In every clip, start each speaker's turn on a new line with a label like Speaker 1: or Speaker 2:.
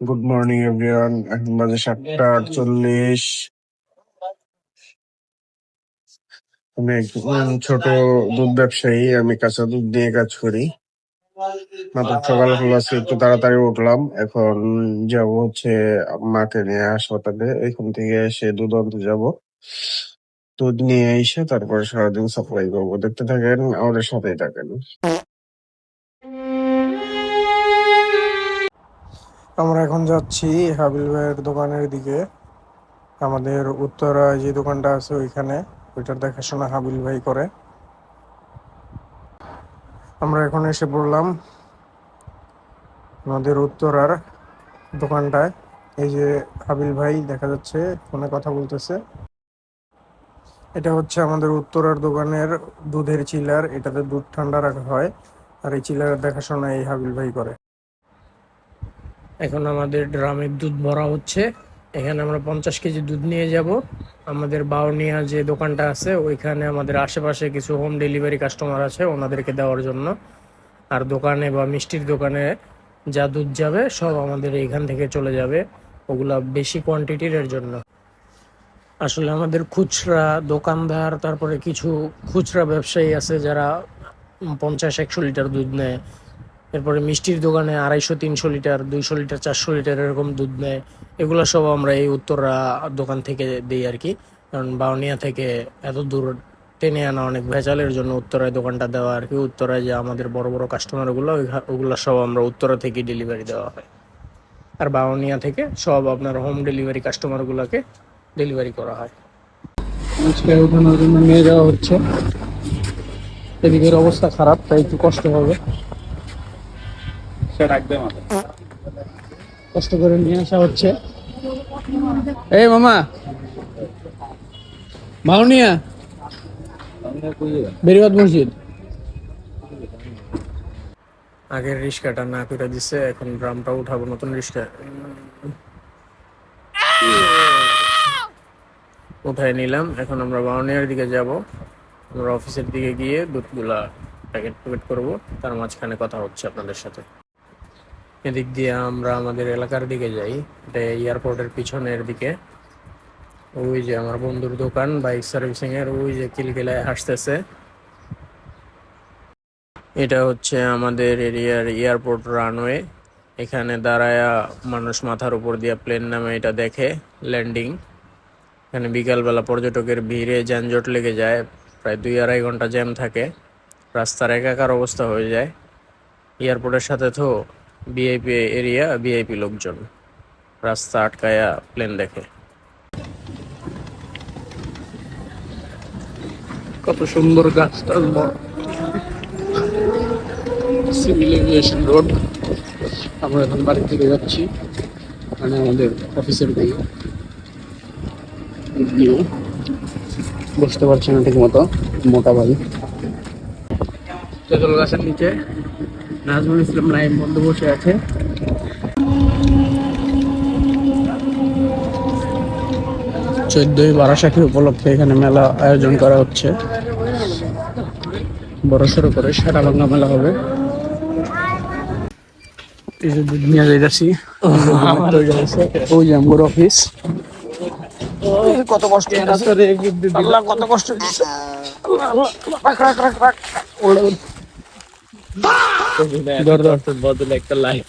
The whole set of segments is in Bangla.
Speaker 1: Good morning everyone. এখন বাজে 7:48। আমি একজন ছোট দুধ ব্যবসায়ী। আমি কাঁচা দুধ দিয়ে কাজ করি। মাত্র সকাল হলো, আজকে একটু তাড়াতাড়ি উঠলাম। এখন যাব হচ্ছে মাকে নিয়ে হাসপাতালে। এখান থেকে এসে দুধ আনতে যাব। দুধ নিয়ে এসে তারপরে সারাদিন সাপ্লাই করবো। দেখতে থাকেন, আমাদের সাথেই থাকেন। আমরা এখন যাচ্ছি হাবিল ভাইয়ের দোকানের দিকে। আমাদের উত্তরায় যে দোকানটা আছে ওইখানে, ওইটার দেখাশোনা হাবিল ভাই করে। আমরা এখন এসে পড়লাম আমাদের উত্তরার দোকানটায়। এই যে হাবিল ভাই দেখা যাচ্ছে ফোনে কথা বলতেছে। এটা হচ্ছে আমাদের উত্তরার দোকানের দুধের চিলার। এটাতে দুধ ঠান্ডা রাখা হয়, আর এই চিলারের দেখাশোনা এই হাবিল ভাই করে। এখন আমাদের ড্রামের দুধ ভরা হচ্ছে। এখানে আমরা 50 কেজি দুধ নিয়ে যাব। আমাদের বাউনিয়া যে দোকানটা আছে ওইখানে আমাদের আশেপাশে কিছু হোম ডেলিভারি কাস্টমার আছে, ওনাদেরকে দেওয়ার জন্য। আর দোকানে বা মিষ্টির দোকানে যা দুধ যাবে সব আমাদের এইখান থেকে চলে যাবে, ওগুলা বেশি কোয়ান্টিটির এর জন্য। আসলে আমাদের খুচরা দোকানদার, তারপরে কিছু খুচরা ব্যবসায়ী আছে যারা 50-100 লিটার দুধ নেয়। এরপরে মিষ্টির দোকানে 250-300 লিটার, 200 লিটার, 400 লিটার এরকম দুধ নেয়। এগুলো সব আমরা এই উত্তরা দোকান থেকে দিই আর কি। কারণ বাউনিয়া থেকে এত দূর টেনে আনা অনেক ভেজালের জন্য উত্তরায় দোকানটা দেওয়া আর কি। উত্তরায় যে আমাদের বড় বড় কাস্টমারগুলো, ওগুলো সব আমরা উত্তরা থেকে ডেলিভারি দেওয়া হয়। আর বাউনিয়া থেকে সব আপনার হোম ডেলিভারি কাস্টমারগুলোকে ডেলিভারি করা হয়। আজকে উঠানোর জন্য নিয়ে যাওয়া হচ্ছে। এদিকের অবস্থা খারাপ, তাই একটু কষ্ট হবে। কষ্ট করে নিয়ে আসা হচ্ছে। এই মামা, বাউনিয়া বেরিবাদ মসজিদ। আগের রিস্কাটা না করে দিছে, এখন ড্রামটা উঠাবো নতুন রিস্কা উঠায় নিলাম। এখন আমরা বাউনিয়ার দিকে যাব। আমরা অফিসের দিকে গিয়ে দুধগুলা প্যাকেট করবো, তার মাঝখানে কথা হচ্ছে আপনাদের সাথে। এদিক দিয়ে আমরা আমাদের এলাকার দিকে যাই। এটা এয়ারপোর্টের পিছনের দিকে। ওই যে আমার বন্ধুর দোকান বাইক সার্ভিসিং এর, ওই যে কিলকিলায় হাসতেছে। এটা হচ্ছে আমাদের এরিয়ার এয়ারপোর্ট রানওয়ে। এখানে দাঁড়ায়া মানুষ মাথার উপর দিয়ে প্লেন নামে এটা দেখে ল্যান্ডিং। এখানে বিকালবেলা পর্যটকের ভিড়ে যানজট লেগে যায়, প্রায় 2-2.5 ঘন্টা জ্যাম থাকে, রাস্তার একাকার অবস্থা হয়ে যায়। এয়ারপোর্টের সাথে তো ভিআইপি এরিয়া, ভিআইপি লোকজন রাস্তা আটকায়া প্লেন দেখে। কত সুন্দর গাছটা, সিভিল এভিয়েশন রোড। আমরা এখন বাড়ি থেকে যাচ্ছি, মানে আমাদের অফিসের দিকে। বুঝতে পারছি না ঠিক মতো, মোটা ভাই। তেঁতুল গাছের নিচে নাজমুল ইসলাম নাইম বন্ধু বসে আছে। 14ই বারাসাখী উপলক্ষে এখানে মেলা আয়োজন করা হচ্ছে, বড় সড়ো করে সারাভাঙ্গা মেলা হবে। এই যে দুধ নিয়ে যাইতেছি, ওই যে আমার অফিস। কত কষ্ট, আল্লাহ কত কষ্ট দিচ্ছে। বদলে একটা লাইফ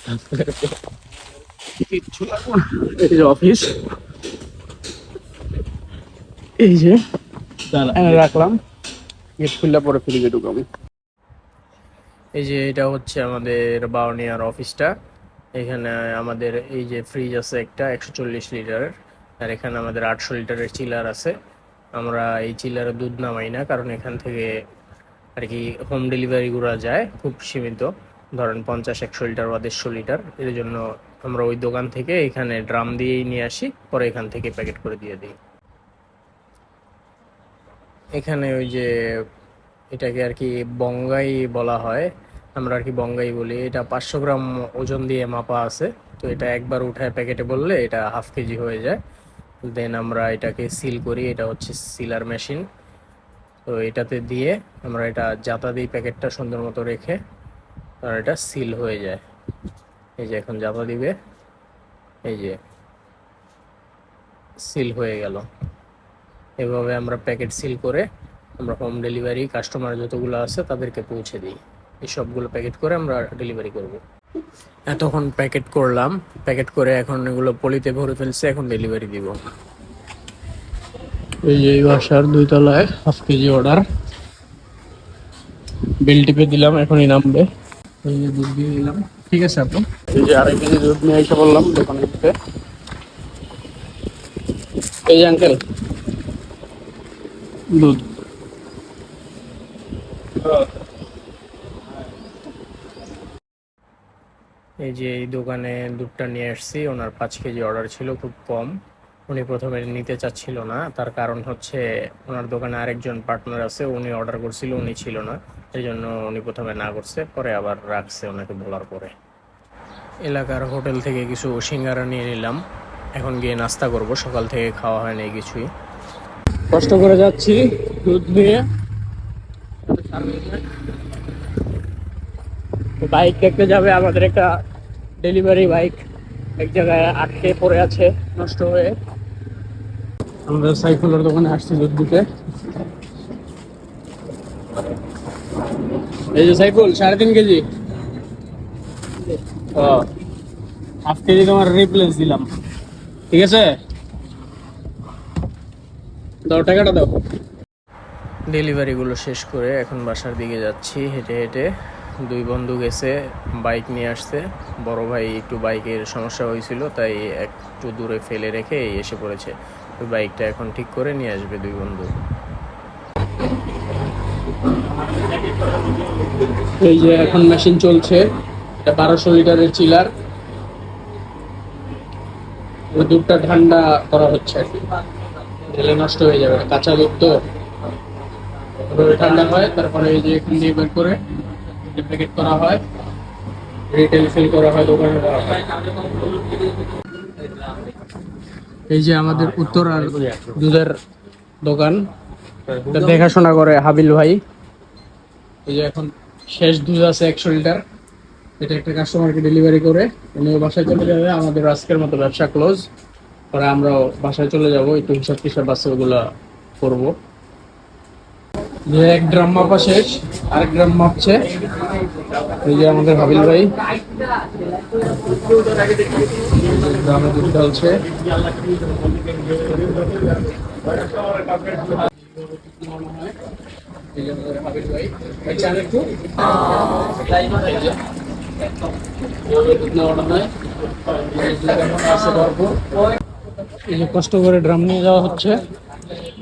Speaker 1: কিচ্ছু লাগবে না। এই যে অফিস, এই যে রাখলাম, গেট খুললে পরে ফ্রিজে ঢুকাবো। এই যে এটা হচ্ছে আমাদের বাউনিয়ার অফিসটা। এখানে আমাদের এই যে ফ্রিজ আছে একটা 140 লিটারের, আর এখানে আমাদের 800 লিটারের চিলার আছে। আমরা এই চিলারে দুধ নামাই না, কারণ এখান থেকে আর কি হোম ডেলিভারি গুলো যায় খুব সীমিত, ধরেন 50-100 লিটার বা 150 লিটার। এর জন্য আমরা ওই দোকান থেকে এখানে ড্রাম দিয়েই নিয়ে আসি, পরে এখান থেকে প্যাকেট করে দিয়ে দিই। এখানে ওই যে এটাকে আর কি বঙ্গাই বলা হয়, আমরা আর কি বঙ্গাই বলি। এটা 500 গ্রাম ওজন দিয়ে মাপা আছে। তো এটা একবার উঠায় প্যাকেটে বললে এটা হাফ কেজি হয়ে যায়। দেন আমরা এটাকে সিল করি, এটা হচ্ছে সিলার মেশিন। তো এটাতে দিয়ে আমরা এটা জাতা দিই প্যাকেটটা সুন্দর মতো রেখে, আর এটা সিল হয়ে যায়। এই যে এখন জাতা দিবে, এই যে সিল হয়ে গেল। এভাবে আমরা প্যাকেট সিল করে আমরা হোম ডেলিভারি কাস্টমার যতগুলো আছে তাদেরকে পৌঁছে দিই। এই সবগুলো প্যাকেট করে আমরা ডেলিভারি করব। এতক্ষণ প্যাকেট করলাম, প্যাকেট করে এখন এগুলো পলিতে ভরে ফেলছে, এখন ডেলিভারি দিব। এই যে বাসার 2 তলায় 1/2 কেজি অর্ডার, বিল টিপে দিলাম, এখনই নামবে। এই যে দুধ দিয়ে দিলাম, ঠিক আছে আপু। এই যে 2.5 কেজি দুধ নিয়ে এসে বললাম দোকানে দিতে। এই যে আঙ্কেল দুধ। এই যে এই দোকানে দুধটা নিয়ে আসছি, ওনার 5 কেজি অর্ডার ছিল, খুব কম। উনি প্রথমে নিতে চাচ্ছিল না, তার কারণ হচ্ছে ওনার দোকানে আরেকজন পার্টনার আছে, উনি অর্ডার করছিল, উনি ছিল না, এই জন্য উনি প্রথমে না করছে, পরে আবার রাখছে ওনাকে বলার পরে। এলাকার হোটেল থেকে কিছু সিঙ্গারা নিয়ে নিলাম, এখন গিয়ে নাস্তা করব, সকাল থেকে খাওয়া হয়নি কিছুই। কষ্ট করে যাচ্ছি দুধ নিয়ে। বাইক দেখতে যাবে, আমাদের একটা ডেলিভারি বাইক এক জায়গায় আটকে পড়ে আছে নষ্ট হয়ে। আমরা সাইফুলের দোকানে আসছি দুধ দিতে। এই যে সাইফুল 3.5 কেজি, ও 1/2 কেজি তোমার রিপ্লেস দিলাম, ঠিক আছে? দাও, টাকাটা দাও। ডেলিভারিগুলো শেষ করে এখন বাসার দিকে যাচ্ছি হেঁটে হেঁটে। 2 বন্ধু গেছে, বাইক নিয়ে আসছে। বড় ভাই একটু বাইকের সমস্যা হয়েছিল, তাই একটু দূরে ফেলে রেখে এসে পড়েছে। ওই বাইকটা এখন ঠিক করে নিয়ে আসবে 2 বন্ধু। এই যে এখন মেশিন চলছে, এটা 1200 লিটারের চিলার। দুধটা ঠান্ডা করা হচ্ছে, ঢেলে নষ্ট হয়ে যাবে, কাঁচা দুধ তো। ঠান্ডা হয়, তারপরে এই যে এখান দিয়ে বের করে প্যাকেট করা হয়, রিটেল সেল করা হয়, দোকানে দেওয়া হয়। এই যে আমাদের উত্তরার দুধের দোকান, দেখাশোনা করে হাবিল ভাই। এই যে এখন শেষ দুধ আছে 100 লিটার, এটা একটা কাস্টমারকে ডেলিভারি করে উনিও বাসায় চলে যাবে। আমাদের আজকের মতো ব্যবসা ক্লোজ, পরে আমরাও বাসায় চলে যাব, একটু হিসাব টিসাব আছে ওগুলা করবো। যে 1 ড্রাম মাপা শেষ, আরেক ড্রাম মাপছে এই যে আমাদের হাবিল ভাই। ড্রামে দুধ ঢালছে। এই যে আমাদের হাবিল ভাই, চান একটু এই যে কষ্ট করে ড্রাম নিয়ে যাওয়া হচ্ছে,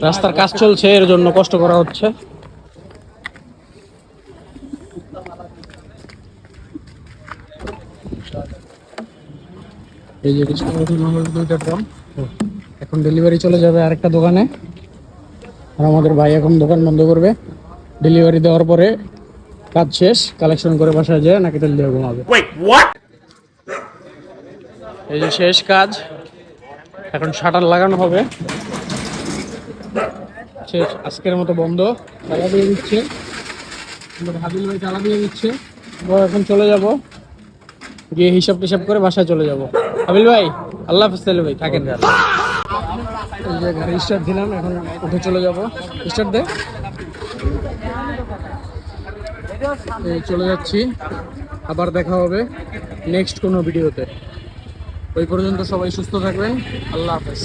Speaker 1: রাস্তার কাজ চলছে এর জন্য কষ্ট করা হচ্ছে। এই যে 2টা ড্রাম, এখন ডেলিভারি চলে যাবে আরেকটা দোকানে। আর আমাদের ভাই এখন দোকান বন্ধ করবে, ডেলিভারি দেওয়ার পরে কাজ শেষ, কালেকশন করে বাসায় যায় নাকি তেল দিয়ে ঘুমাবে। এই যে শেষ কাজ, এখন শাটার লাগানো হবে, শেষ, আজকের মতো বন্ধ। তালা দিয়ে দিচ্ছে হাবিল ভাই, তালা দিয়ে দিচ্ছে। এখন চলে যাব, গিয়ে হিসাব টিসাব করে বাসায় চলে যাব। হাবিল ভাই আল্লাহ হাফেজ, তাহলে ভাই থাকেন। এই যে গাড়ি স্টার্ট দিলাম, এখন উঠে চলে যাব। স্টার্ট দে। চলে যাচ্ছি, আবার দেখা হবে নেক্সট কোনো ভিডিওতে। ওই পর্যন্ত সবাই সুস্থ থাকবেন, আল্লাহ হাফেজ।